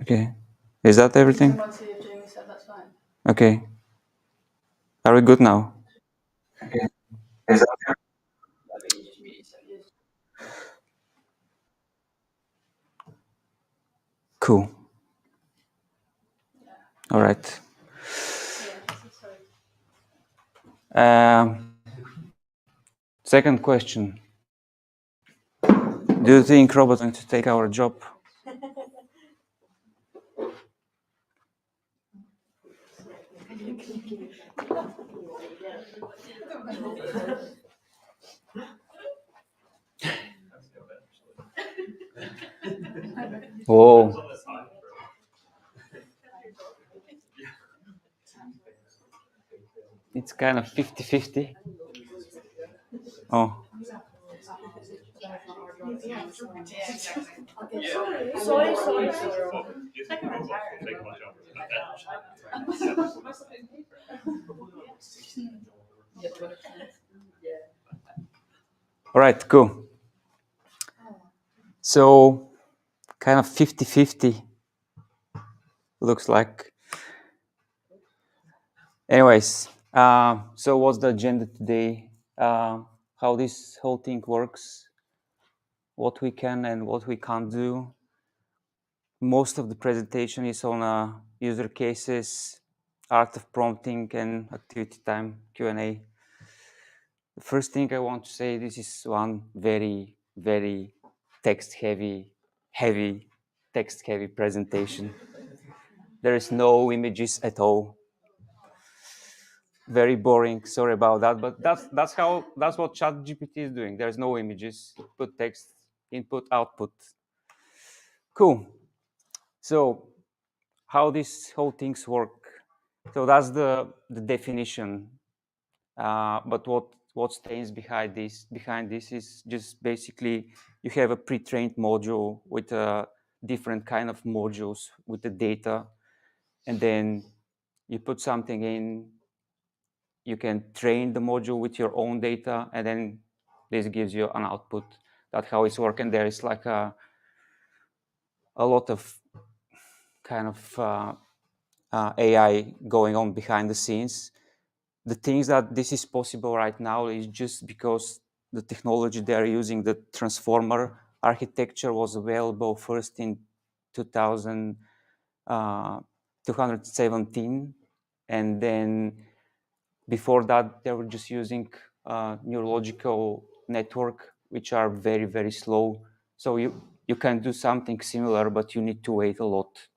Okay. Is that everything? Okay. Are we good now? Okay. Is that cool? All right. Second question. Do you think robots are going to take our job? Whoa. It's kind of 50-50. Oh. All right, cool. So, kind of 50-50 looks like. Anyways, so what's the agenda today? How this whole thing works, what we can and what we can't do. Most of the presentation is on user cases, art of prompting, and activity time Q&A. The first thing I want to say, this is one very, very text-heavy text-heavy presentation. There is no images at all. Very boring. Sorry about that, but that's what ChatGPT is doing. There's no images. Put text, input, output. Cool. So how these whole things work. So that's the definition. But what stands behind this is just basically you have a pre-trained module with a different kind of modules with the data, and then you put something in. You can train the module with your own data, and then this gives you an output. That's how it's working. There is like a lot of kind of AI going on behind the scenes. The things that this is possible right now is just because the technology they are using, the transformer architecture, was available first in 217, and then before that they were just using neurological network, which are very, very slow. So you can do something similar, but you need to wait a lot.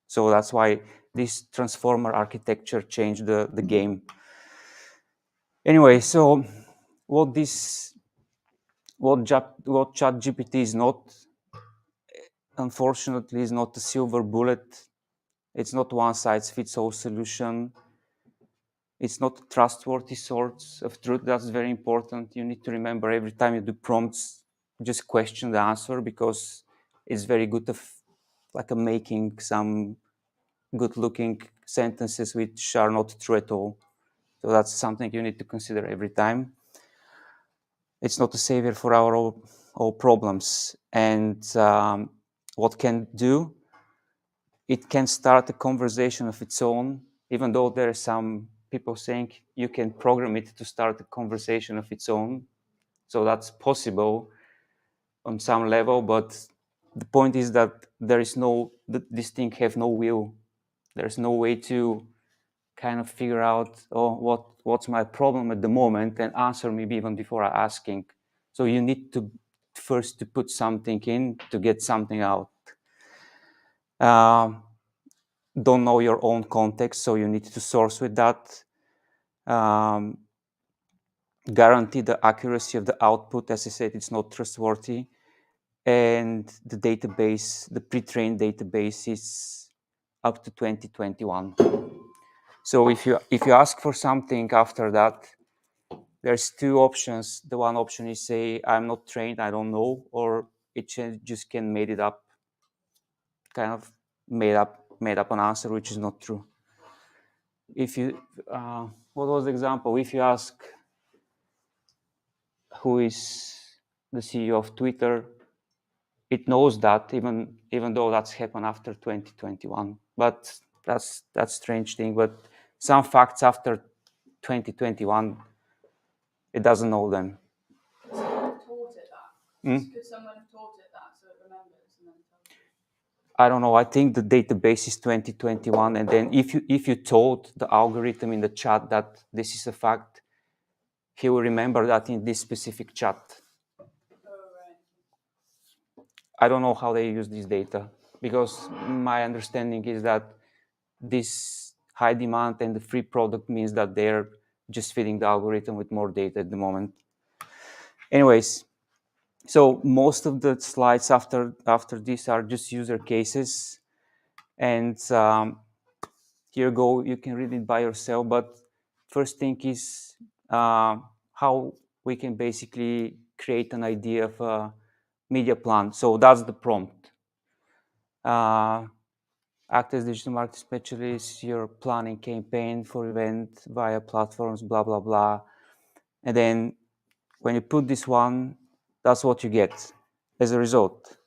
So that's why this transformer architecture changed the game. Anyway, so what ChatGPT is not, unfortunately, is not a silver bullet. It's not one size fits all solution. It's not a trustworthy source of truth. That's very important. You need to remember every time you do prompts, just question the answer, because it's very good of like making some good-looking sentences which are not true at all. So that's something you need to consider every time. It's not a savior for our all problems. And what can do? It can start a conversation of its own, even though there are some people saying you can program it to start a conversation of its own. So that's possible on some level, but the point is that there is this thing have no will. There's no way to kind of figure out, what's my problem at the moment, and answer me even before asking. So you need to first to put something in to get something out. Don't know your own context, so you need to source with that. Guarantee the accuracy of the output. As I said, it's not trustworthy. And the database, the pre-trained database, is up to 2021. So if you ask for something after that, there's two options. The one option is say, I'm not trained, I don't know, or it just can made it up, kind of made up an answer which is not true. If you, what was the example? If you ask who is the CEO of Twitter, it knows that even though that's happened after 2021. But that's strange thing. But some facts after 2021, it doesn't know them. Someone taught it that. Could someone have taught it that so it remembers and then tells you? I don't know. I think the database is 2021, and then if you told the algorithm in the chat that this is a fact, he will remember that in this specific chat. Oh, right. I don't know how they use this data, because my understanding is that this high demand and the free product means that they're just feeding the algorithm with more data at the moment. Anyways, so most of the slides after this are just user cases, and here you go, you can read it by yourself. But first thing is how we can basically create an idea of a media plan. So that's the prompt. Act as digital marketing specialist, your planning campaign for event via platforms, blah, blah, blah. And then when you put this one, that's what you get as a result.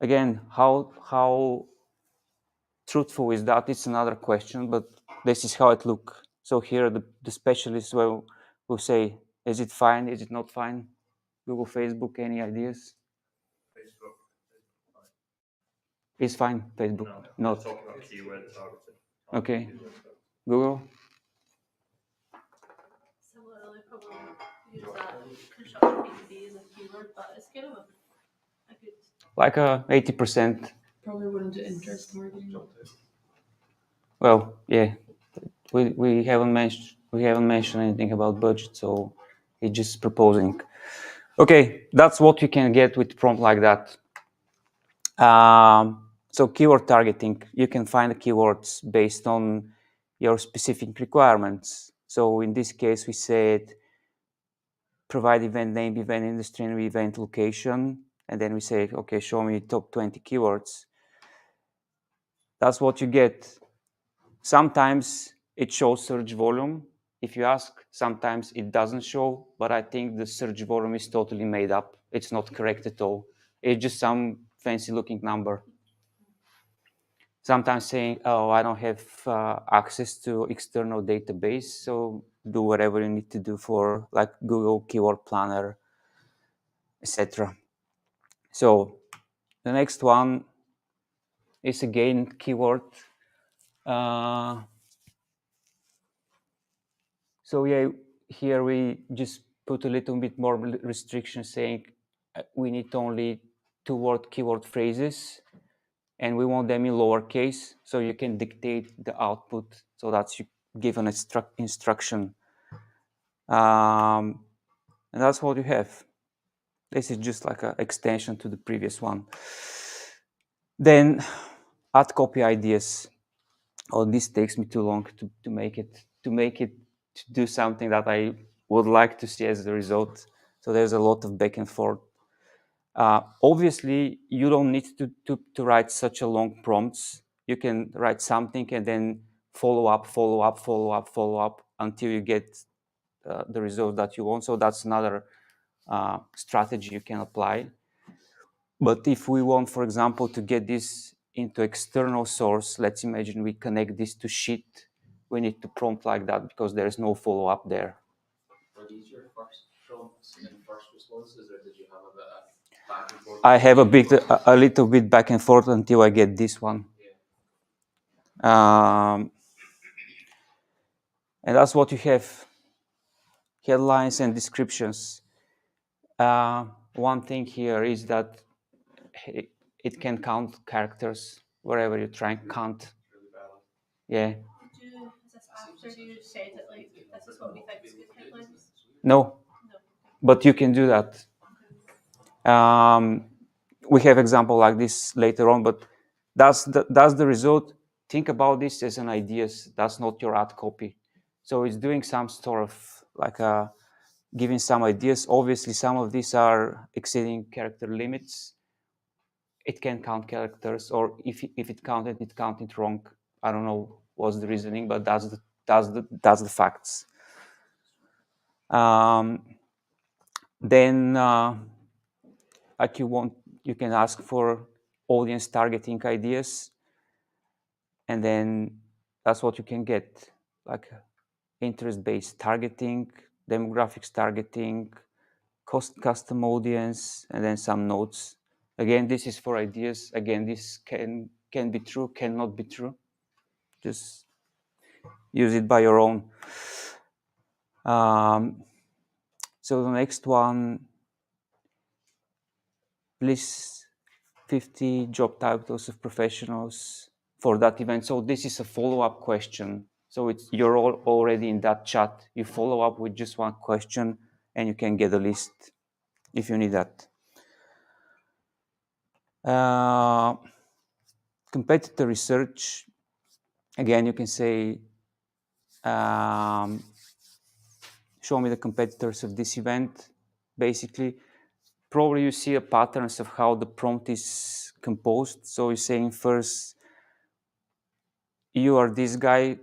Again, how truthful is that? It's another question, but this is how it looks. So here the specialist will say, is it fine? Is it not fine? Google, Facebook, any ideas? Facebook. It's fine, Facebook. No, Not. talking about keyword targeting. Okay. Google? Similarly, probably use that construction B2B as a keyword, but it's kind of a good. Like 80%. Probably wouldn't do interest targeting. Well, yeah, we haven't mentioned anything about budget, so it's just proposing. Okay, that's what you can get with prompt like that. So keyword targeting, you can find the keywords based on your specific requirements. So in this case, we said provide event name, event industry, and event location, and then we say, okay, show me top 20 keywords. That's what you get. Sometimes it shows search volume. If you ask, sometimes it doesn't show, but I think the search volume is totally made up. It's not correct at all. It's just some fancy looking number. Sometimes saying, oh, I don't have access to external database, so do whatever you need to do for like Google Keyword Planner, etc. So the next one is again keyword. So yeah, here we just put a little bit more restriction saying we need only 2-word keyword phrases, and we want them in lowercase, so you can dictate the output. So that's you give an instruction, and that's what you have. This is just like an extension to the previous one. Then add copy ideas. Oh, this takes me too long to make it to do something that I would like to see as the result. So there's a lot of back and forth. Obviously, you don't need to write such a long prompts. You can write something and then follow up until you get the result that you want. So that's another strategy you can apply. But if we want, for example, to get this into external source, let's imagine we connect this to Sheet. We need to prompt like that because there is no follow-up there. Are these your first prompts and first responses, or did you have a bit of back and forth? I have a little bit back and forth until I get this one. Yeah. And that's what you have. Headlines and descriptions. One thing here is that it can count characters wherever you try and count. Yeah. Is this after you said that, like, this is what we think is good headlines? No. But you can do that. We have example like this later on, but that's the result. Think about this as an ideas. That's not your ad copy. So it's doing some sort of like giving some ideas. Obviously, some of these are exceeding character limits. It can count characters, or if it counted, it counted wrong. I don't know what's the reasoning, but that's the facts. Then like you want you can ask for audience targeting ideas, and then that's what you can get, like interest-based targeting, demographics targeting, custom audience, and then some notes. Again, this is for ideas. Again, this can be true, cannot be true. Just use it by your own. So the next one, list 50 job titles of professionals for that event. So this is a follow-up question. So you're already in that chat. You follow up with just one question, and you can get a list if you need that. Competitor research. Again, you can say, show me the competitors of this event. Basically, probably you see a patterns of how the prompt is composed. So you're saying first, you are this guy,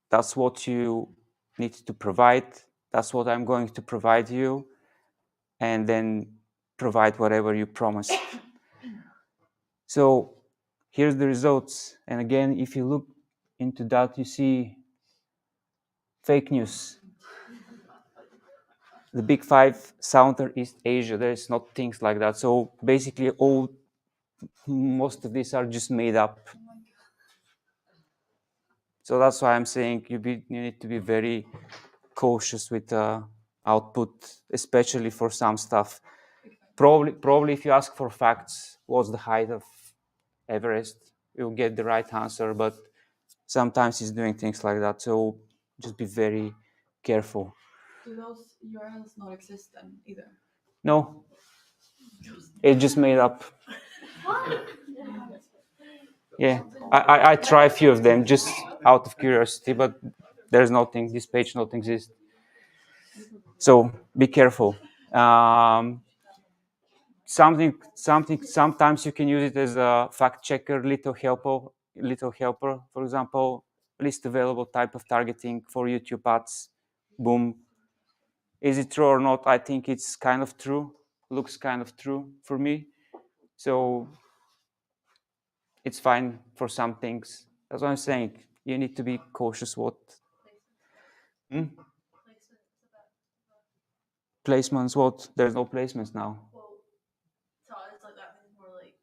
that's what you need to provide, that's what I'm going to provide you, and then provide whatever you promised. So here's the results. And again, if you look into that, you see fake news. The big five, Southeast Asia, there's not things like that. So basically most of these are just made up. So that's why I'm saying you need to be very cautious with output, especially for some stuff. Probably if you ask for facts, what's the height of Everest, you'll get the right answer, but sometimes he's doing things like that. So just be very careful. Do those URLs not exist then either? No, it's just made up. Yeah, I try a few of them just out of curiosity, but there's nothing, this page not exists. So be careful. Sometimes you can use it as a fact checker, little helper, for example, list available type of targeting for YouTube ads. Boom. Is it true or not? I think it's kind of true. Looks kind of true for me. So it's fine for some things. That's what I'm saying. You need to be cautious what. Placements, what? There's no placements now. Well, so it's like that means more like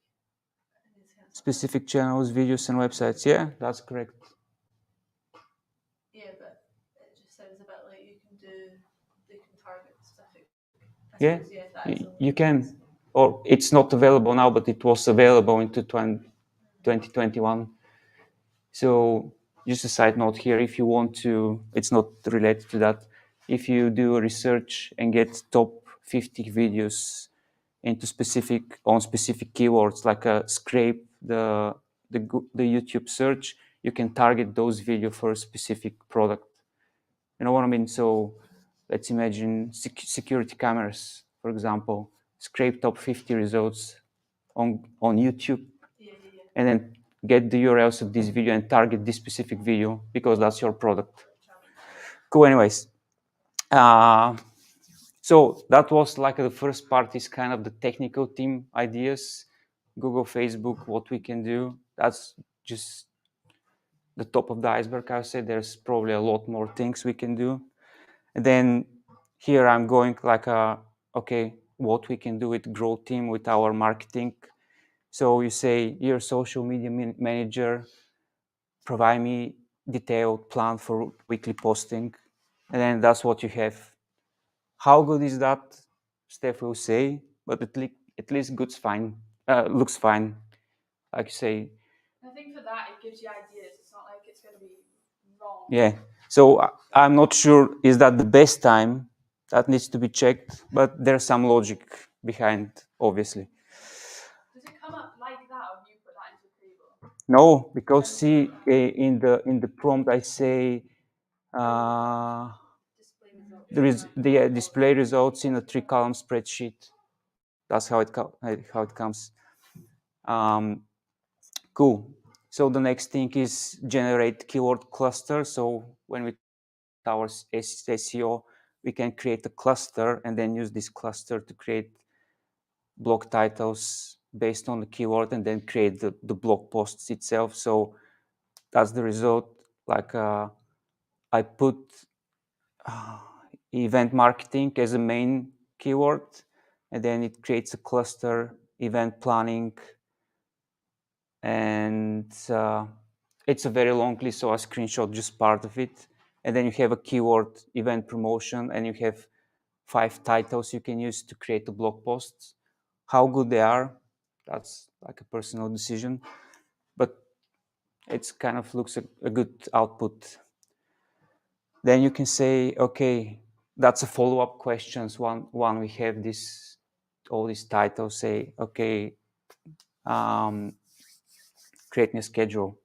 Specific channels, videos, and websites. Yeah, that's correct. yeah, but it just sounds a bit like you can target specific. Yeah, Yeah, you can. Or it's not available now, but it was available into 2021. So just a side note here, if you want to, it's not related to that. If you do a research and get top 50 videos into specific keywords, like scrape the YouTube search, you can target those videos for a specific product. You know what I mean? So let's imagine security cameras, for example, scrape top 50 results on YouTube, and then get the URLs of this video and target this specific video because that's your product. Cool. Anyways, so that was like the first part is kind of the technical team ideas, Google, Facebook, what we can do. That's just the top of the iceberg. I said there's probably a lot more things we can do. And then here I'm going like, okay, what we can do with Grow team, with our marketing. So you say, you're a social media manager, provide me detailed plan for weekly posting. And then that's what you have. How good is that? Steph will say, but at least looks fine. Like you say. I think for that, it gives you ideas. It's not like it's going to be wrong. Yeah. So I'm not sure, is that the best time? That needs to be checked, but there's some logic behind, obviously. Does it come up like that when you put that into a table? No, because see, in the prompt I say there is the display results in a 3-column spreadsheet. That's how it comes. Cool. So the next thing is generate keyword cluster. So when we our SEO, we can create a cluster and then use this cluster to create blog titles based on the keyword and then create the blog posts itself. So that's the result. Like I put event marketing as a main keyword, and then it creates a cluster, event planning, and it's a very long list, so I screenshot just part of it. And then you have a keyword event promotion, and you have 5 titles you can use to create a blog post. How good they are, that's like a personal decision, but it's kind of looks a good output. Then you can say, okay, that's a follow-up questions. One we have this, all these titles, say, okay, create me a schedule.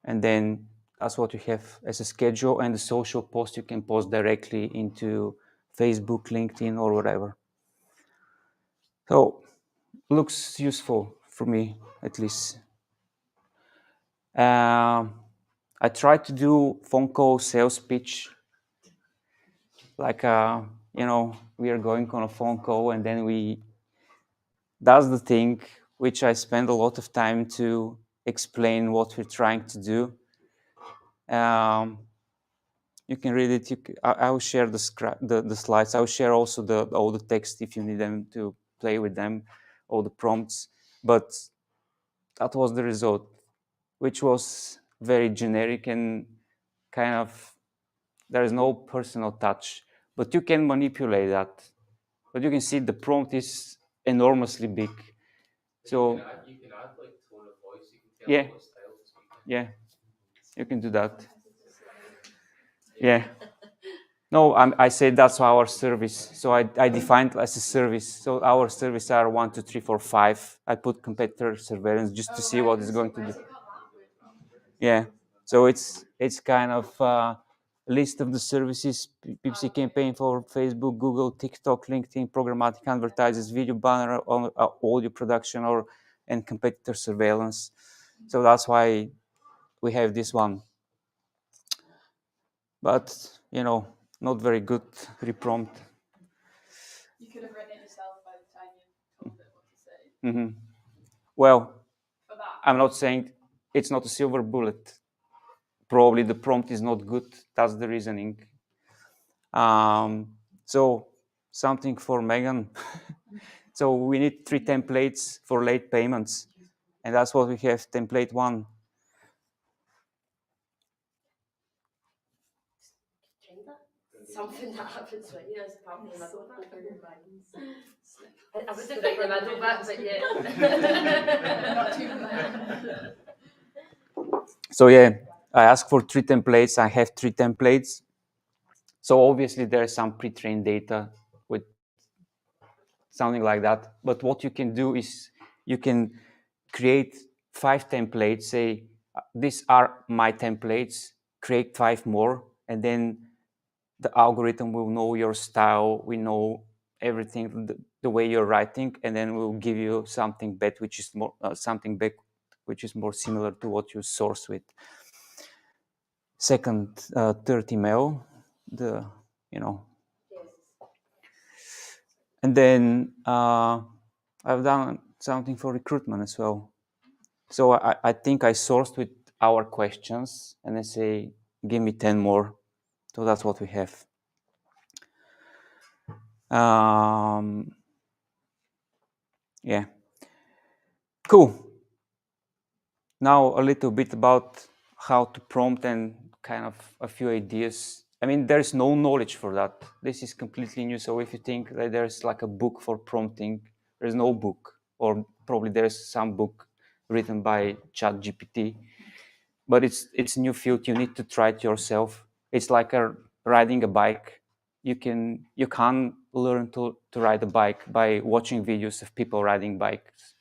And then that's what you have as a schedule, and the social post you can post directly into Facebook, LinkedIn, or whatever. So looks useful for me, at least. I tried to do phone call sales pitch, like we are going on a phone call, and then that's the thing which I spend a lot of time to explain what we're trying to do. You can read it. I will share the slides. I will share also all the text if you need them to play with them, all the prompts. But that was the result, which was very generic and kind of, there is no personal touch. But you can manipulate that. But you can see the prompt is enormously big. So you can add like tone of voice. You can tell yeah, what style to speak in. yeah, you can do that. Yeah. No, I say that's our service. So I defined as a service. So our service are 1, 2, 3, 4, 5. I put competitor surveillance just to see what it's going to do. Yeah. So it's kind of a list of the services: PPC campaign for Facebook, Google, TikTok, LinkedIn, programmatic advertisers, video banner, audio production, and competitor surveillance. So that's why we have this one. But not very good reprompt. You could have written it yourself by the time you told it what to say. Mm-hmm. Well, For that. I'm not saying it's not a silver bullet. Probably the prompt is not good. That's the reasoning. So something for Megan. So we need 3 templates for late payments, and that's what we have. Template 1. Something that happens when you spam in the middle bit. I was just right in the middle bit, but yeah. Not too So yeah, I asked for 3 templates. I have 3 templates. So obviously there's some pre-trained data with something like that. But what you can do is you can create 5 templates, say, these are my templates, create 5 more, and then the algorithm will know your style, we know everything, the way you're writing, and then we'll give you something back which is more similar to what you source with. Second, third email, and then I've done something for recruitment as well. So I think I sourced with our questions, and I say, give me 10 more. So that's what we have. Yeah. Cool. Now a little bit about how to prompt and kind of a few ideas. I mean, there's no knowledge for that. This is completely new. So if you think that there's like a book for prompting, there's no book, or probably there's some book written by ChatGPT, but it's a new field. You need to try it yourself. It's like riding a bike. You can't learn to ride a bike by watching videos of people riding bikes.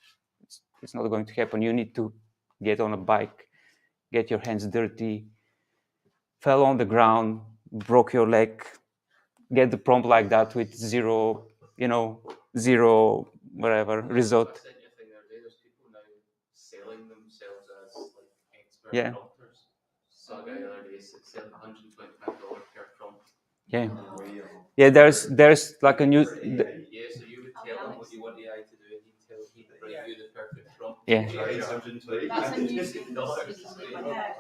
It's not going to happen. You need to get on a bike, get your hands dirty, fell on the ground, broke your leg, get the prompt like that with zero whatever result. I sent you a thing the other day. There's people now selling themselves as like expert Yeah. prompters. Saw a guy the other day selling $125 per prompt. Yeah, there's like a new. Yeah, so you would tell him what you want AI to do, and he'd bring you Yeah. That's a new skill.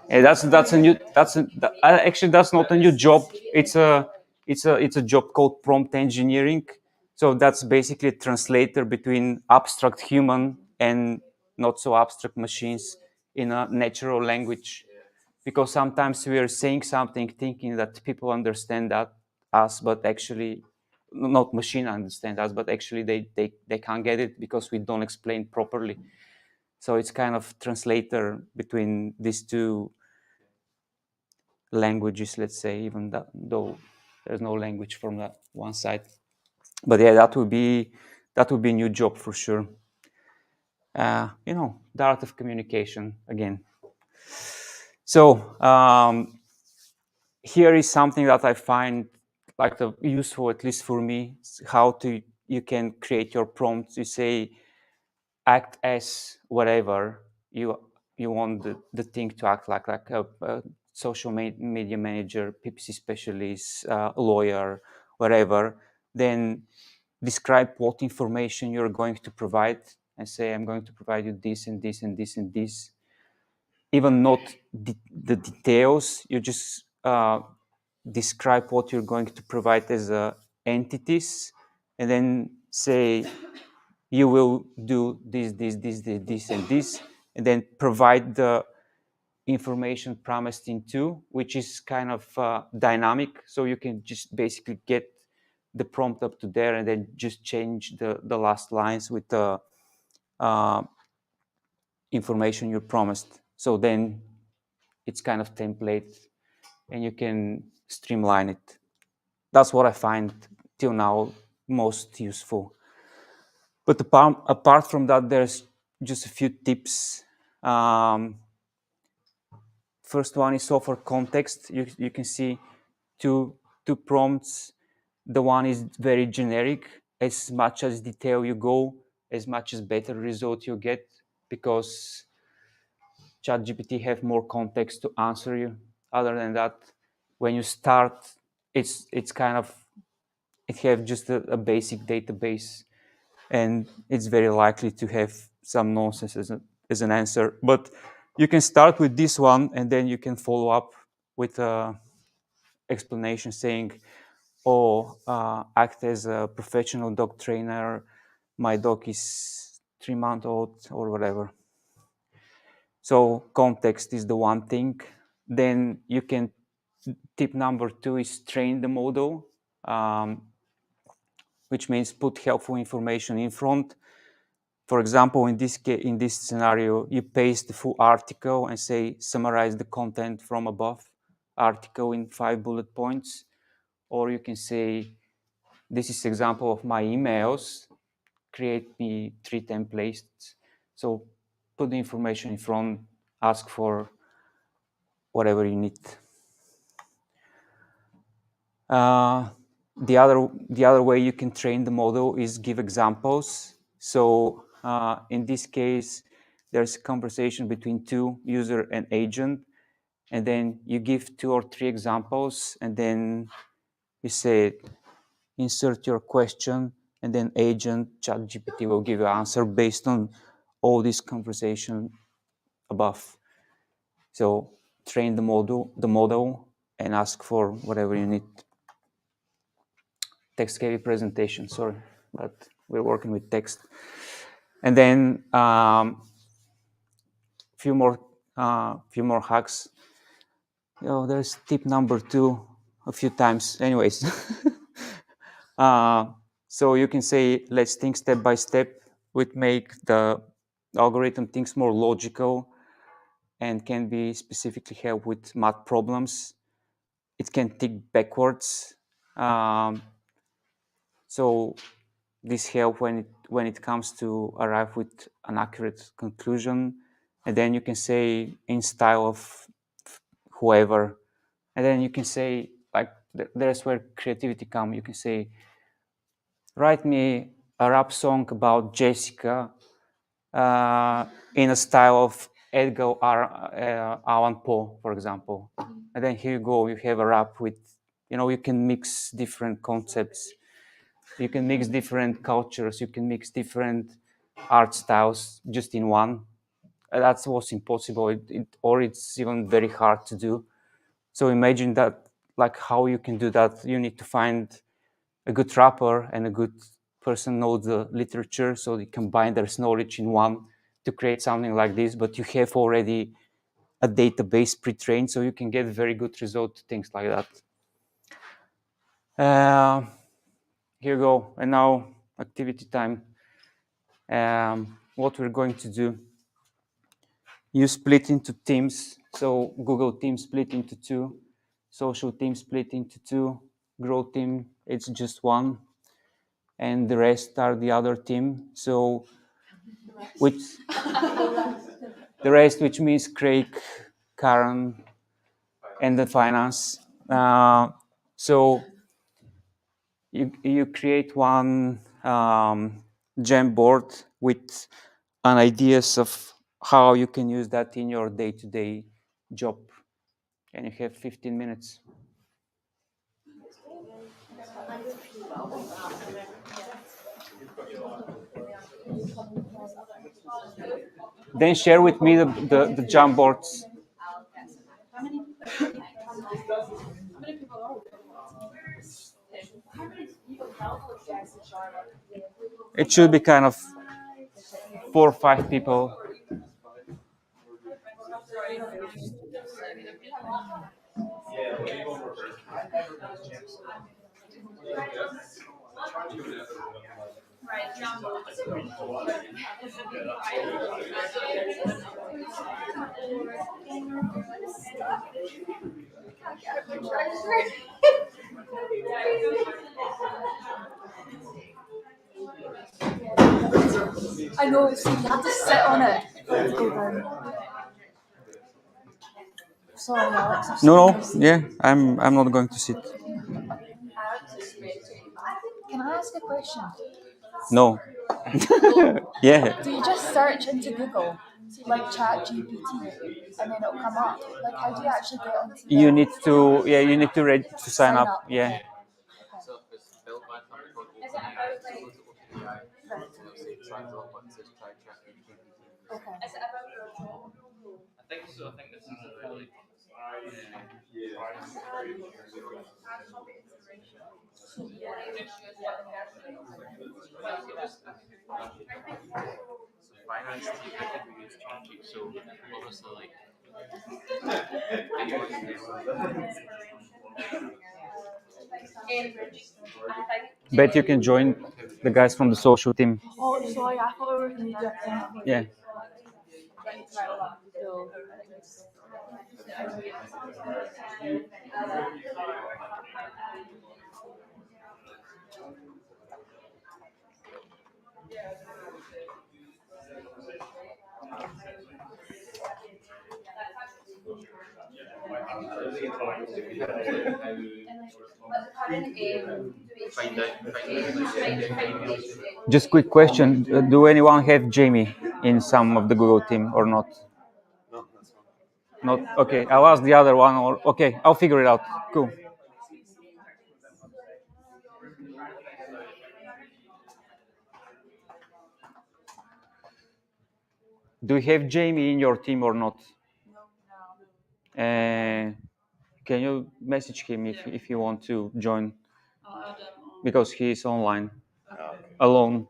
Yeah, that's a new actually that's not a new job. It's a job called prompt engineering. So that's basically a translator between abstract human and not so abstract machines in a natural language. Because sometimes we are saying something thinking that people understand that us, but actually not machine understand us, but actually they can't get it because we don't explain properly. So it's kind of translator between these two languages, let's say, even though there's no language from that one side. But yeah, that would be a new job for sure. The art of communication again. So here is something that I find like useful, at least for me, how you can create your prompts. You say, act as whatever you want the thing to act like a social media manager, PPC specialist, lawyer, whatever. Then describe what information you're going to provide and say, I'm going to provide you this and this and this and this. Even not the details, you just describe what you're going to provide as entities, and then say, you will do this, and then provide the information promised in two, which is kind of dynamic. So you can just basically get the prompt up to there and then just change the last lines with the information you promised. So then it's kind of template and you can streamline it. That's what I find till now most useful. But apart from that, there's just a few tips. First one is offer context. You can see two prompts. The one is very generic. As much as detail you go, as much as better result you get, because ChatGPT have more context to answer you. Other than that, when you start, it's kind of, it have just a basic database, and it's very likely to have some nonsense as an answer. But you can start with this one, and then you can follow up with a explanation saying, act as a professional dog trainer. My dog is 3 months old or whatever. So context is the one thing. Then you can, tip number 2 is train the model, which means put helpful information in front. For example, in this scenario, you paste the full article and say, summarize the content from above article in 5 bullet points. Or you can say, this is example of my emails, create me 3 templates. So put the information in front, ask for whatever you need. The other way you can train the model is give examples. So in this case, there's a conversation between two, user and agent, and then you give 2 or 3 examples, and then you say, insert your question, and then agent ChatGPT will give you an answer based on all this conversation above. So train the model and ask for whatever you need. Text-heavy presentation, sorry, but we're working with text. And then few more hacks. There's tip number 2 a few times. Anyways, so you can say, let's think step by step, which make the algorithm thinks more logical and can be specifically help with math problems. It can think backwards. So this help when it comes to arrive with an accurate conclusion. And then you can say in style of whoever, and then you can say, like, there's where creativity comes. You can say, write me a rap song about Jessica in a style of Edgar Allan Poe, for example. And then here you go, you have a rap with, you can mix different concepts. You can mix different cultures. You can mix different art styles just in one. That's what's impossible, or it's even very hard to do. So imagine that, like how you can do that. You need to find a good wrapper and a good person knows the literature, so you combine their knowledge in one to create something like this. But you have already a database pre-trained, so you can get very good result, things like that. Here you go. And now activity time. What we're going to do, you split into teams. So Google Team split into two, social team split into two, grow team, it's just one, and the rest are the other team. So which the rest, which means Craig, Karen, and the finance. So you create one Jamboard with an ideas of how you can use that in your day-to-day job, and you have 15 minutes. Then share with me the Jamboards. How many people are we? It should be kind of 4 or 5 people. Right, Jumbo. I know, so you have to sit on it. Go down. Sorry, Alex. No, yeah, I'm not going to sit. Can I ask a question? No. Yeah. Do you just search into Google, like ChatGPT, and then it'll come up? Like, how do you actually get onto the... You need to sign up. Yeah. Okay. So it's built by a company called OpenAI. So go to OpenAI, and it'll say signs up, but it says try ChatGPT. Okay. I think so. I think this is about like. Finance team, I think we use ChatGPT. So obviously, like. Bet you can join the guys from the social team. Oh, sorry, I thought we were going to do a thing. Yeah. Just quick question: do anyone have Jamie in some of the Google team or not? No, that's fine. Not okay. I'll ask the other one. Or okay, I'll figure it out. Cool. Do you have Jamie in your team or not? Can you message him if you want to join? Because he is online alone.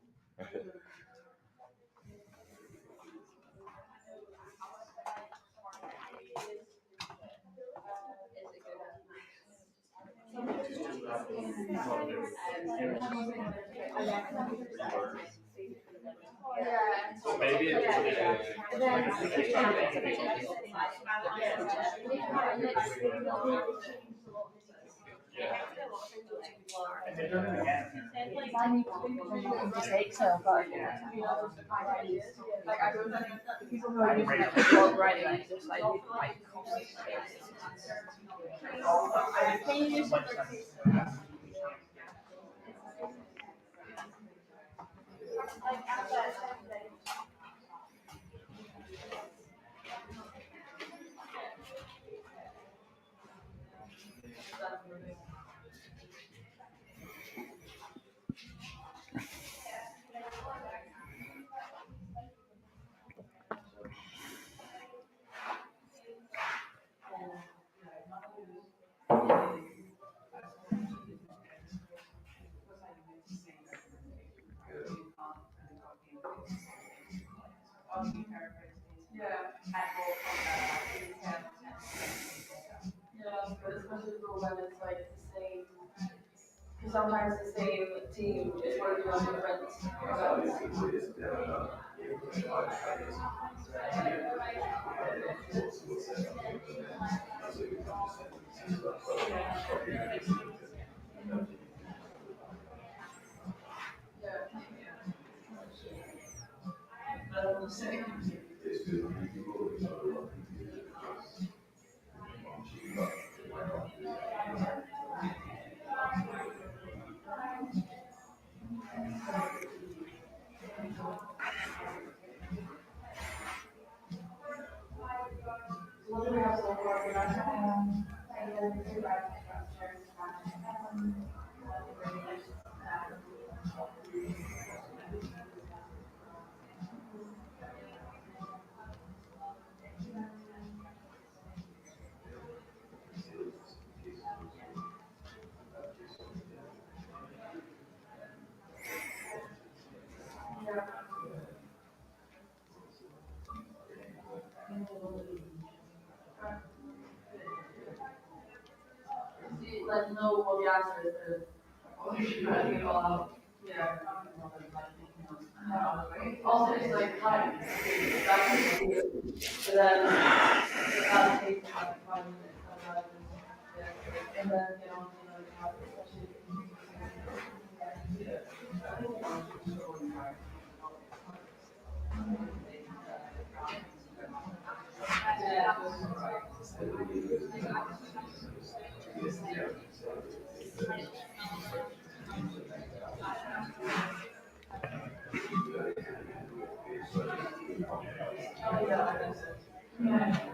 Just Excel, but people who are using it for blog writing, like just like write Yeah, but especially for when it's like the same, because sometimes the same team is working on different routes. What do we have so far for that? Like know what the answer is. Writing it all out. Yeah. Also, it's like time. That's but then that takes like 5 minutes. And then get on to like how especially. Yeah.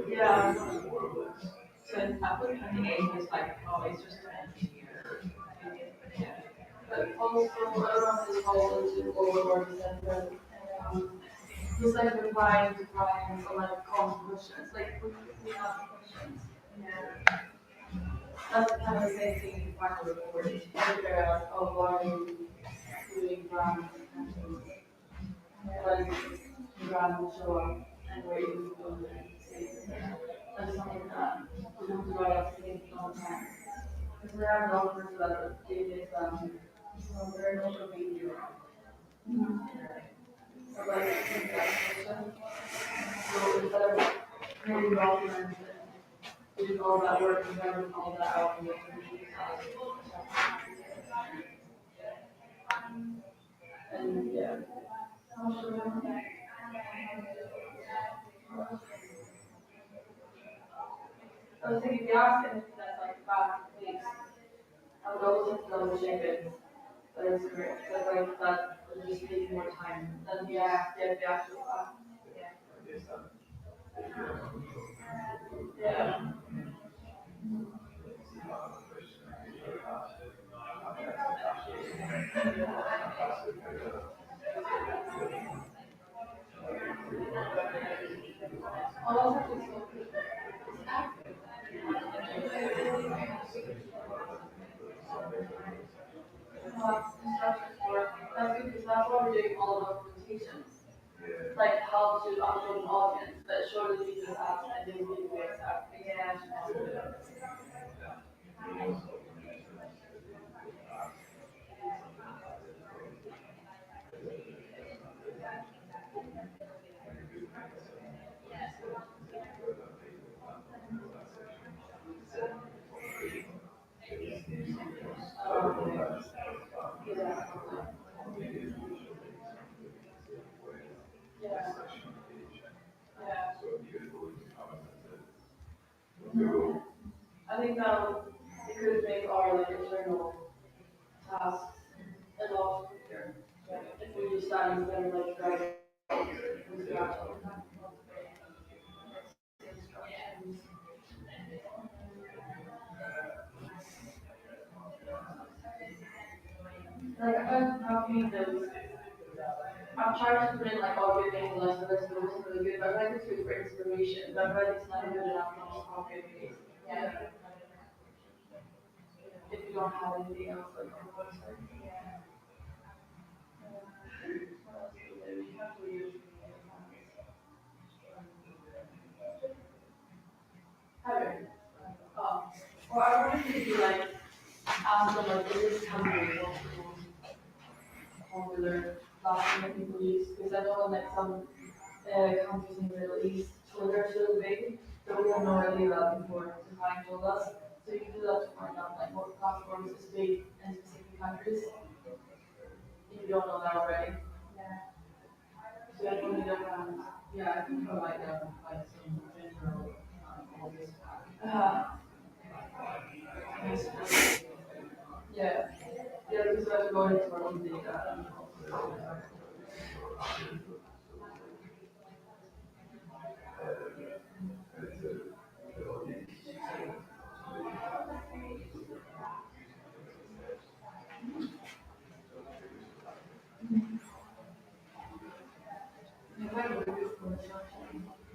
Yeah. So after 28 is like, oh, it's just 20 years. But also, everyone is called into overboard center. He's like replying to clients on like common questions. Like, we have questions. Yeah. That's kind of the same thing in final reporting. Figure out, oh, why are you doing grants? When grant will show up and where you go and see. That's something that we have to write up things all the time. Because there are numbers that do this, so they're not going to be zero. So like, question. So instead of creating documents and doing all that work and writing all that out and yeah. I was thinking, if you ask anything that's like bad, please, I would always have to double check it. That is correct. Because like that would just take more time than get the actual fact. Yeah. I'll also have to instructions for that's good because that's why we're doing all the documentations. Like how to upload an audience, but surely we just ask and they will give you exact information. Yeah. Yeah. Yeah. I think it could make our like internal tasks a lot quicker. If we just start instead of like writing like I've made those. I'm trying to put in like all good things in like the rest of it wasn't really good, but I like it for inspiration. But it's not good enough to just copy and paste. Yeah. if you don't have anything else like on the website. Okay. Well, I wanted to do like ask them like in this country what's the most popular platform that people use because I know in like some countries in the Middle East, Twitter is really big, so we have no idea that before the client told us. So you can do that to find out like what platforms is big in specific countries if you don't know that already. So I think Yeah, I think for like some general obvious uh, yeah, yeah, because we have to go into our own data.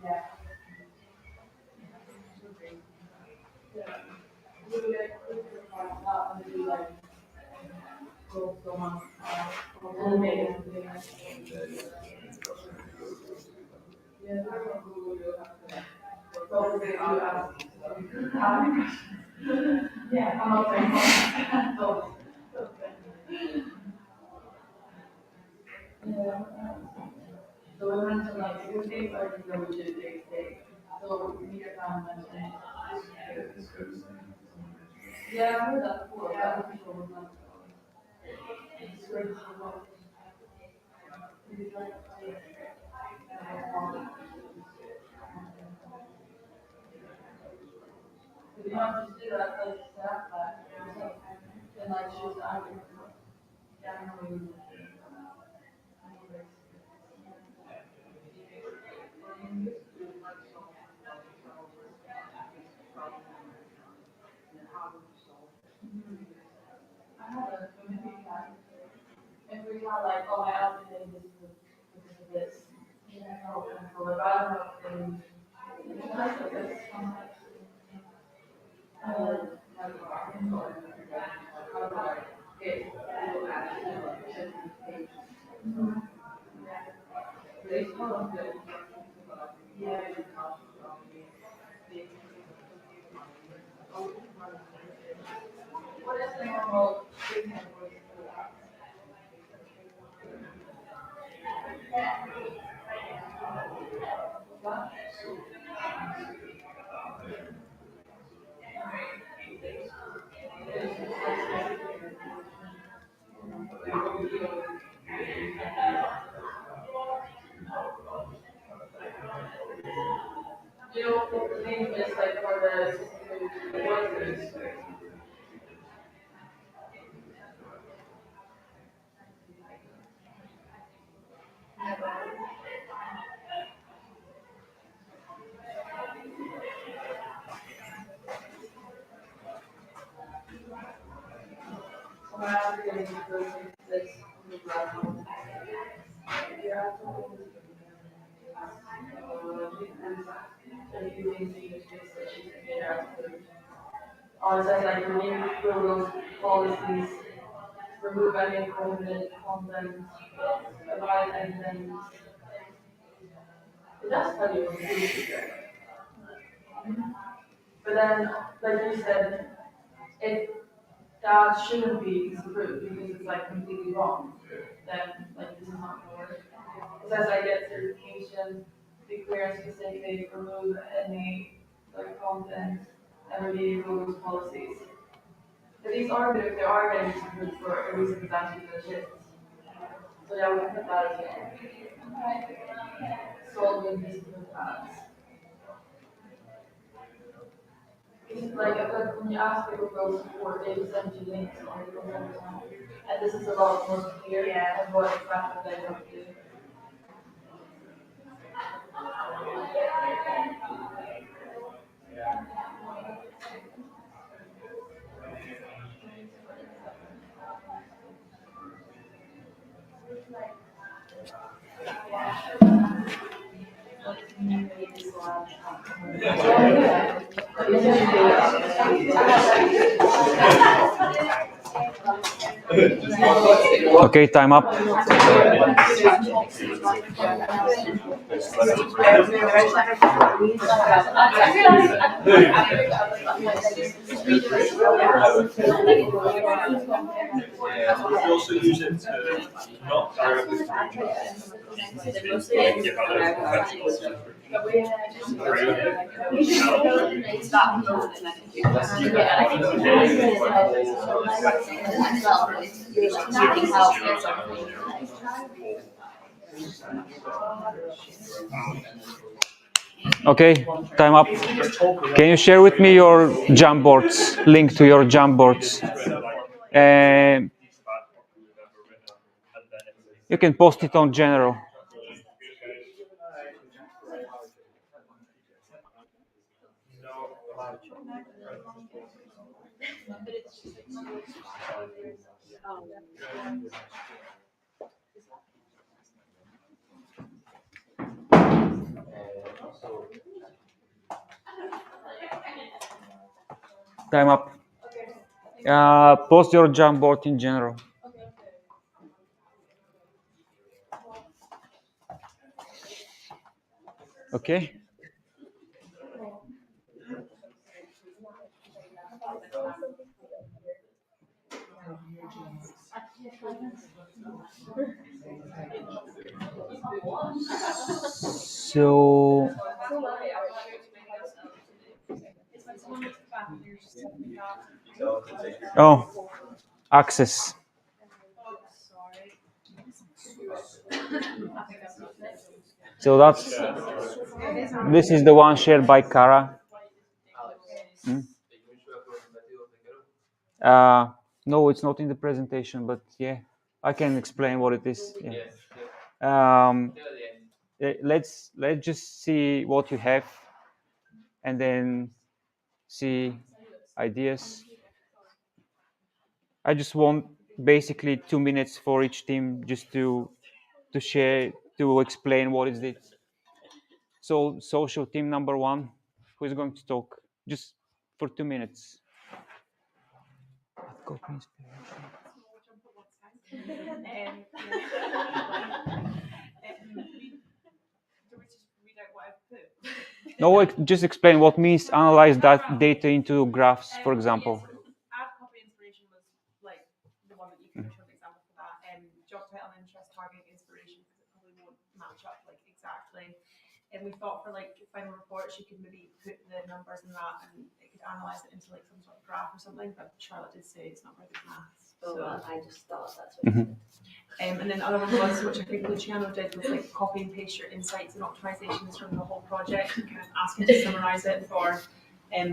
Yeah. We like and do like go on animate and things like yeah, that's what Google you have to probably you ask how many questions. Yeah, I'm not saying so. Yeah. So we mentioned like because things are the go to day to day. So we get down mentioned. Yeah, I heard that before. Yeah, I'm sure we're not. It's great to know. You have to do that like staff that and like choose the item. Yeah, I know. I have a community tab. If we have like, oh, my outfit is because of this. Yeah, no, for the bottom of the, it's like this. Okay. Yeah. What is the normal treatment for that? You know, the name is like for the workers. So my outfit is this. Yeah. Or it says like remove Google's policies, remove any prohibited content, provide evidence. It does tell you what to do. But then, like you said, if that shouldn't be disapproved because it's like completely wrong, then like this is not gonna work. It says like get certification, be clear and specific, remove any like content, and review Google's policies. But these are good if they are getting disapproved for a reason that's actually legit. So yeah, we can put that as well. Solving disproved ads. Like when you ask people for support, they will send you links on the consent channel. And this is a lot more clear and what exactly they have to do. Okay, time up. You also use it to not directly Okay, time up. Can you share with me your Jamboards, link to your Jamboards? You can post it on general. Time up. Post your Jamboard in general. Okay. So, oh, access. So this is the one shared by Kara. No, it's not in the presentation, but yeah, I can explain what it is. Yeah. Let's just see what you have, and then see ideas. I just want basically 2 minutes for each team just to share, to explain what is it. So social team number 1, who is going to talk just for 2 minutes? No, just explain what means analyze that data into graphs, for example. Add copy inspiration was like the one that you can show an example for that. Job title and interest, target inspiration, because it probably won't match up like exactly. And we thought for like final reports, you could maybe put the numbers in that and it could analyze it into like some sort of graph or something. But Charlotte did say it's not very good maths. So I just thought that's what you and then the other one was, which I think Luciano did, was like copy and paste your insights and optimizations from the whole project and kind of ask him to summarize it for a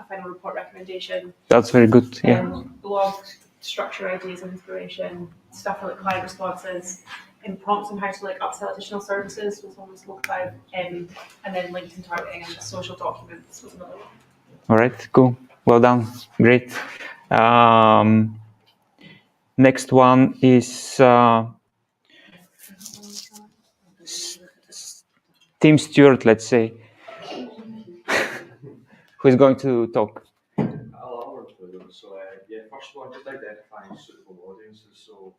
final report recommendation. That's very good. Yeah. Blog structure, ideas and inspiration, stuff for like client responses, and prompts on how to like upsell additional services was one we spoke about, and then LinkedIn targeting and social documents was another one. All right, cool. Well done. Great. Next one is Team Stewart, let's say. Who is going to talk? I'll run through them. So yeah, first one, just identifying suitable audiences. So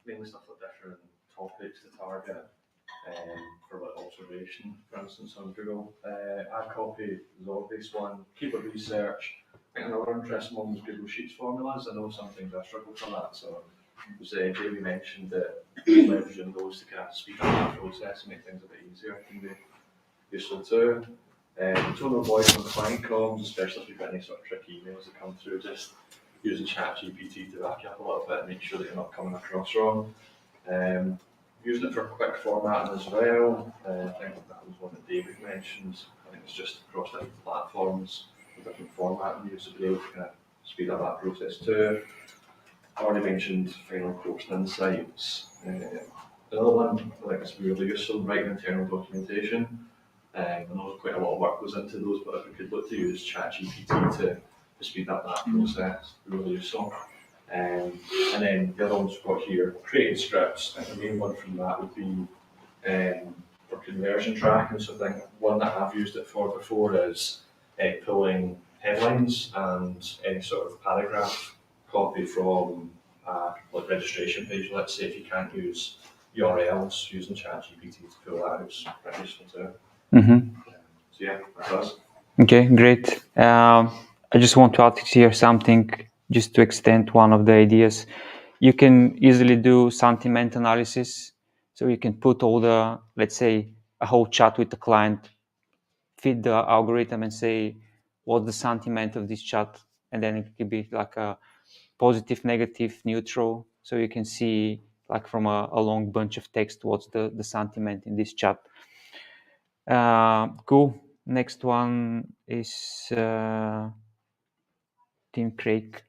mainly stuff like different topics to target for like observation, for instance, on Google. Ad copy is the obvious one. Keyword research. I think another interesting one was Google Sheets formulas. I know sometimes I struggle for that. So as Jamie mentioned that leveraging those to kind of speed up that process and make things a bit easier can be useful too. Tone of voice on client comms, especially if you've got any sort of tricky emails that come through, just using ChatGPT to back you up a little bit and make sure that you're not coming across wrong. Using it for quick formatting as well. I think that was one that David mentioned. I think it's just across different platforms with different formatting usability to kind of speed up that process too. I already mentioned final quotes and insights. Another one I think is really useful, writing internal documentation. I know quite a lot of work goes into those, but if we could look to use ChatGPT to speed up that process, really useful. And then the other ones we've got here, creating scripts. And the main one from that would be for conversion tracking. So I think one that I've used it for before is pulling headlines and any sort of paragraph copy from like public registration page. Let's say if you can't use URLs, using ChatGPT to pull that out is quite useful too. So yeah, that's us. Okay, great. I just want to add here something just to extend one of the ideas. You can easily do sentiment analysis. So you can put all the, let's say, a whole chat with the client, feed the algorithm and say, what's the sentiment of this chat? And then it could be like a positive, negative, neutral. So you can see like from a long bunch of text, what's the sentiment in this chat. Cool. Next one is Tim Craig.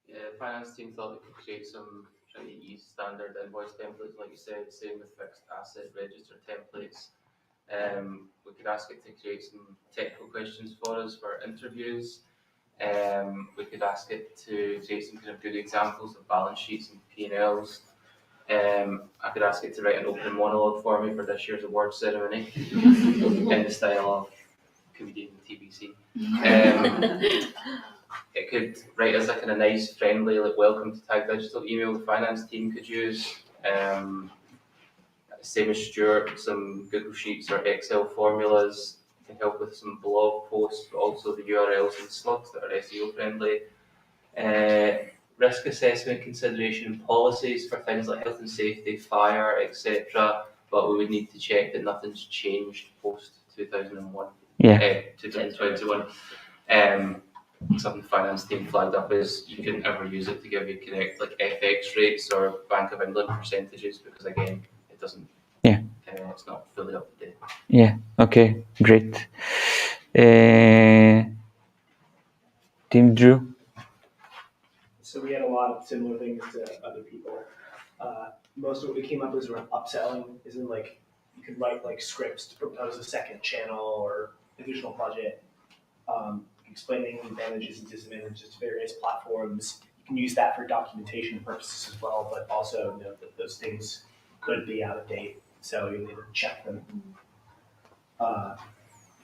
Yeah, the finance team thought they could create some Chinese standard invoice templates, like you said, same with fixed asset register templates. We could ask it to create some technical questions for us for interviews. We could ask it to create some kind of good examples of balance sheets and P&Ls. I could ask it to write an opening monologue for me for this year's award ceremony in the style of comedian TBC. It could write us like in a nice, friendly, like welcome to Tag Digital email the finance team could use. Same as Stuart, some Google Sheets or Excel formulas can help with some blog posts, but also the URLs and slots that are SEO friendly. Risk assessment consideration and policies for things like health and safety, fire, etc. But we would need to check that nothing's changed post 2001. 2021. Something the finance team flagged up is you couldn't ever use it to give you correct like FX rates or Bank of England percentages because again it doesn't. It's not fully up to date. Yeah. Okay. Great. Team Drew. So we had a lot of similar things to other people. Most of what we came up with was upselling, isn't like you could write like scripts to propose a second channel or additional budget, explaining advantages and disadvantages to various platforms. You can use that for documentation purposes as well, but also note that those things could be out of date, so you need to check them.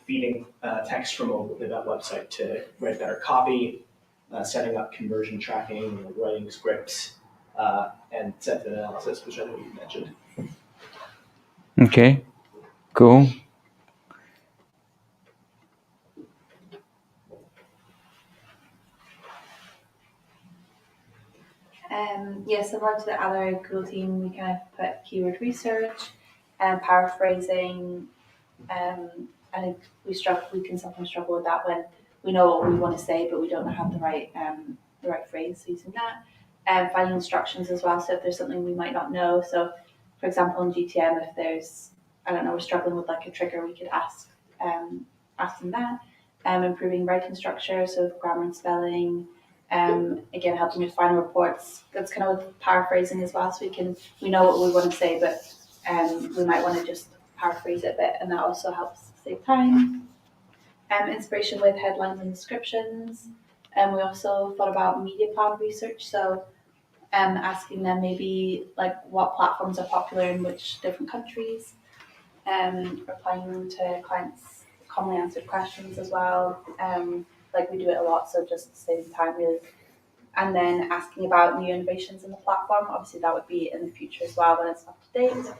Feeding text from that website to write better copy, setting up conversion tracking, writing scripts, and sentiment analysis, which I know you mentioned. Okay, cool. Similar to the other Google team, we kind of put keyword research and paraphrasing. I think we can sometimes struggle with that when we know what we want to say, but we don't have the right phrase. So using that, and finding instructions as well. So if there's something we might not know, so for example in GTM, if there's we're struggling with like a trigger, we could ask them that. Improving writing structure, so grammar and spelling. Again, helping with final reports. That's kind of with paraphrasing as well, so we know what we want to say, but we might want to just paraphrase it a bit, and that also helps save time. Inspiration with headlines and descriptions. We also thought about media plan research, so asking them maybe like what platforms are popular in which different countries, replying to clients' commonly answered questions as well. Like we do it a lot, so just saving time really. And then asking about new innovations in the platform. Obviously, that would be in the future as well when it's up to date.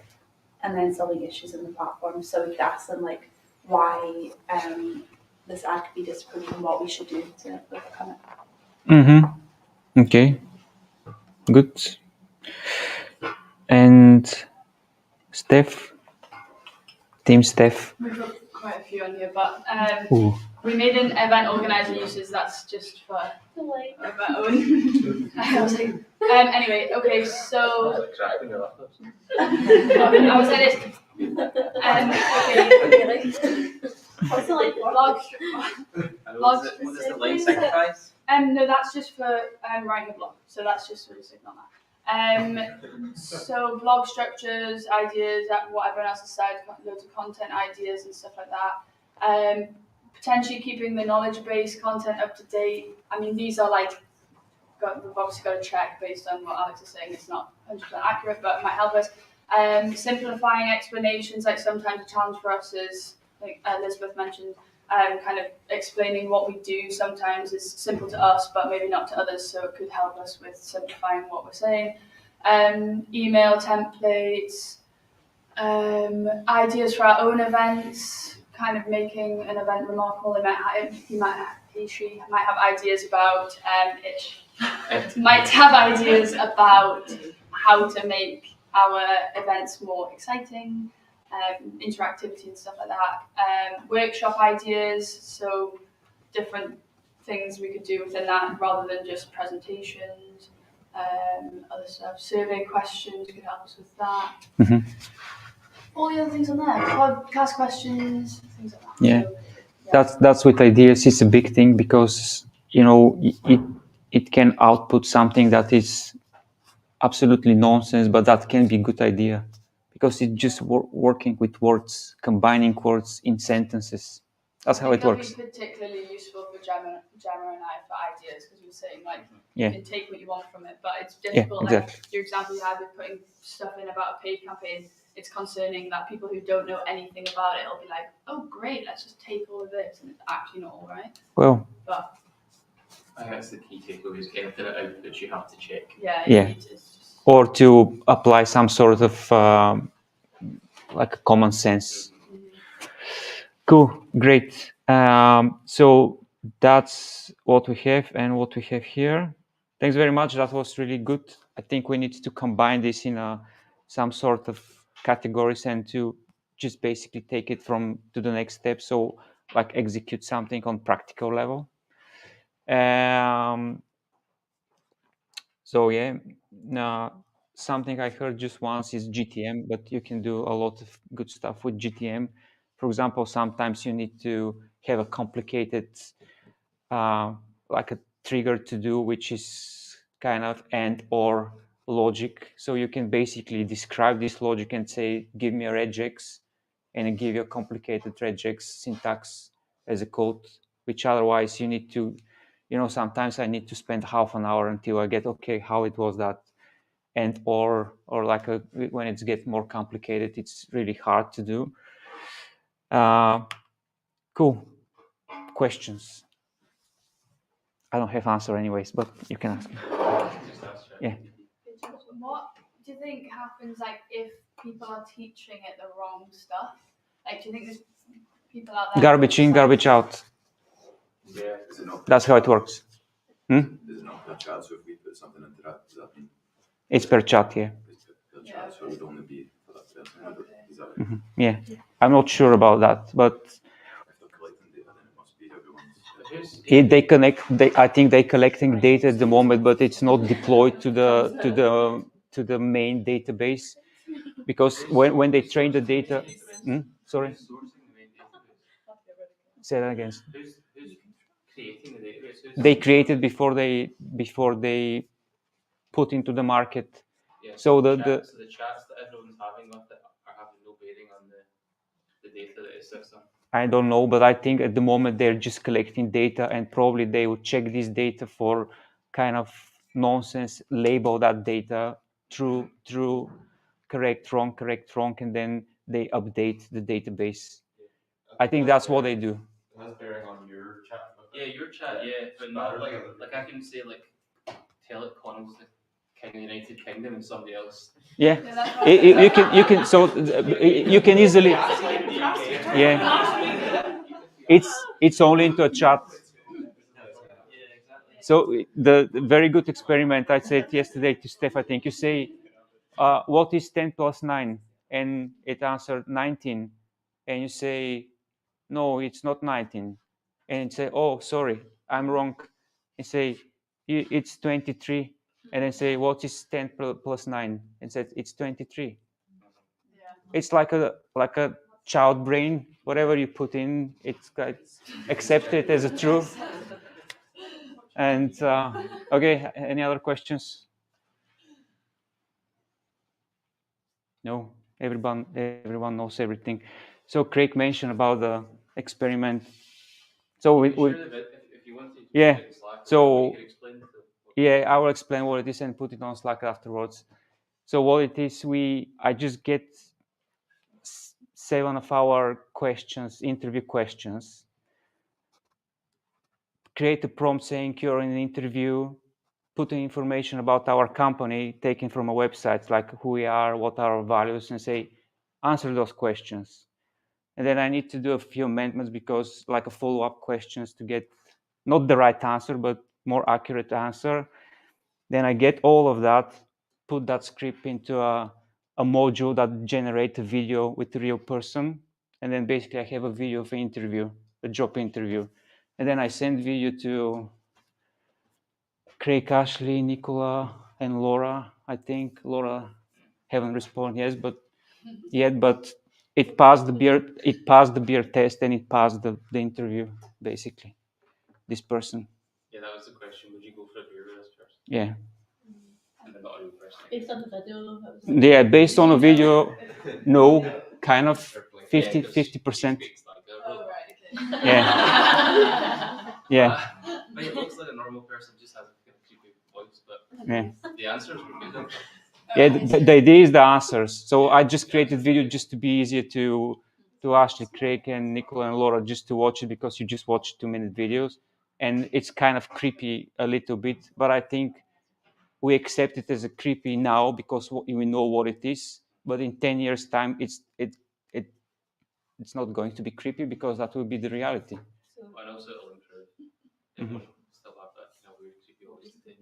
And then solving issues in the platform. So we could ask them like why this ad could be disapproved and what we should do to overcome it. Okay. Good. And Steph. Team Steph. We've got quite a few on here, but we made an event organizer uses. That's just for our own. Anyway, okay, so I was at it. Okay. What's the like Blog. What is the line sacrifice? No, that's just for writing a blog. So that's just for the signal that. So blog structures, ideas, what everyone else has said, loads of content ideas and stuff like that. Potentially keeping the knowledge base content up to date. I mean, these are like, we've obviously got to check based on what Alex is saying. It's not 100% accurate, but it might help us. Simplifying explanations, like sometimes a challenge for us is, like Elizabeth mentioned, kind of explaining what we do sometimes is simple to us, but maybe not to others, so it could help us with simplifying what we're saying. Email templates, ideas for our own events, kind of making an event remarkable. She might have ideas about might have ideas about how to make our events more exciting, interactivity and stuff like that. Workshop ideas, so different things we could do within that rather than just presentations. Other stuff, survey questions could help us with that. Mhm. All the other things on there, podcast questions, things like that. Yeah. So, yeah. That's with ideas is a big thing because it can output something that is absolutely nonsense, but that can be a good idea because it's just working with words, combining words in sentences. That's how it works. I think that'll be particularly useful for Gemma and I for ideas because we were saying like Yeah. you can take what you want from it, but it's difficult. Yeah, exactly. Like your example you had with putting stuff in about a paid campaign. It's concerning that people who don't know anything about it will be like, "Oh, great, let's just take all of this," and it's actually not all right. Well, But I think that's the key takeaway: is anything that outputs you have to check. yeah, Yeah. it's just... or to apply some sort of like common sense. Cool, great. So that's what we have and what we have here. Thanks very much. That was really good. I think we need to combine this in some sort of categories and to just basically take it to the next step. So like execute something on practical level. So yeah, something I heard just once is GTM, but you can do a lot of good stuff with GTM. For example, sometimes you need to have a complicated, like a trigger to do, which is kind of and or logic. So you can basically describe this logic and say, give me a regex, and give you a complicated regex syntax as a code, which otherwise you need to, sometimes I need to spend half an hour until I get, okay, how it was that. And or like when it gets more complicated, it's really hard to do. Cool. Questions? I don't have answer anyways, but you can ask me. Yeah. What do you think happens like if people are teaching it the wrong stuff? Like, do you think there's people out there? Garbage in, garbage out. Yeah. That's how it works. Is it not per chat? So if we put something into that, does that mean It's per chat, yeah. it's per chat? So it would only be for that person. Is that right? Mm-hmm. Yeah. I'm not sure about that, but If they're collecting data, then it must be everyone's. I think they're collecting data at the moment, but it's not deployed to the main database, because when they train the data, sorry, say that again. Who's creating the database? They created before they put into the market. Yeah, so the chats that everyone's having with it are having no bearing on the data that it sits on. I don't know, but I think at the moment they're just collecting data, and probably they will check this data for kind of nonsense, label that data true, correct, wrong, and then they update the database. I think that's what they do. It has bearing on your chat. Yeah, your chat, yeah, but not like I can say like telecoms the King of the United Kingdom and somebody else. Yeah, you can so you can easily, yeah. It's only into a chat. So the very good experiment I said yesterday to Steph, I think you say, what is 10 plus 9? And it answered 19. And you say, no, it's not 19. And you say, oh, sorry, I'm wrong. And say, it's 23. And then say, what is 10 plus 9? And said, it's 23. Yeah. It's like a child brain. Whatever you put in, it's accepted as a truth. And okay, any other questions? No, everyone knows everything. So Craig mentioned about the experiment. So if you want to, yeah. So you can explain yeah, I will explain what it is and put it on Slack afterwards. So what it is, I just get 7 of our questions, interview questions, create a prompt saying you're in an interview, putting information about our company taken from a website, like who we are, what are our values, and say, answer those questions. And then I need to do a few amendments because like a follow-up questions to get not the right answer, but more accurate answer. Then I get all of that, put that script into a module that generates a video with a real person. And then basically I have a video of an interview, a job interview. And then I send video to Craig, Ashley, Nicola, and Laura. I think Laura haven't responded yet, but it passed the beer test and it passed the interview, basically. This person. Yeah, that was the question. Would you go for a beer with this person? Yeah. And they're not a real person. Based on the video. Yeah, based on a video, no, kind of 50%. Oh, right. Yeah. Yeah. But it looks like a normal person, just has a kind of creepy voice, but Yeah. the answers were good. Yeah, the idea is the answers. So I just created video just to be easier to Ashley, Craig, and Nicola and Laura just to watch it because you just watch 2-minute videos. And it's kind of creepy a little bit, but I think we accept it as a creepy now because we know what it is. But in 10 years' time, it's not going to be creepy because that will be the reality. And also it'll improve. It won't still have that weird creepy voice in 10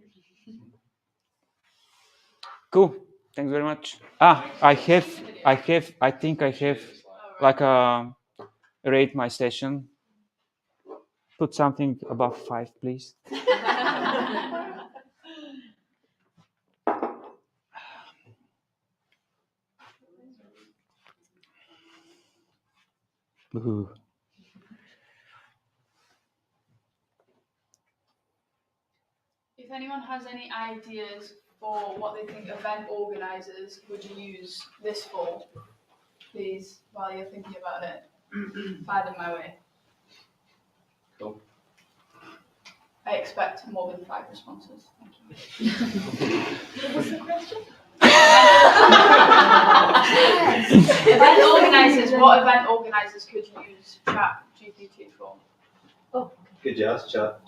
years. Cool. Thanks very much. I think I have like rate my session. Put something above 5, please. Ooh. If anyone has any ideas for what they think event organisers would use this for, please, while you're thinking about it, fire them my way. Cool. I expect more than 5 responses. Thank you. What was the question? What event organisers could use ChatGPT for? Could you ask Chat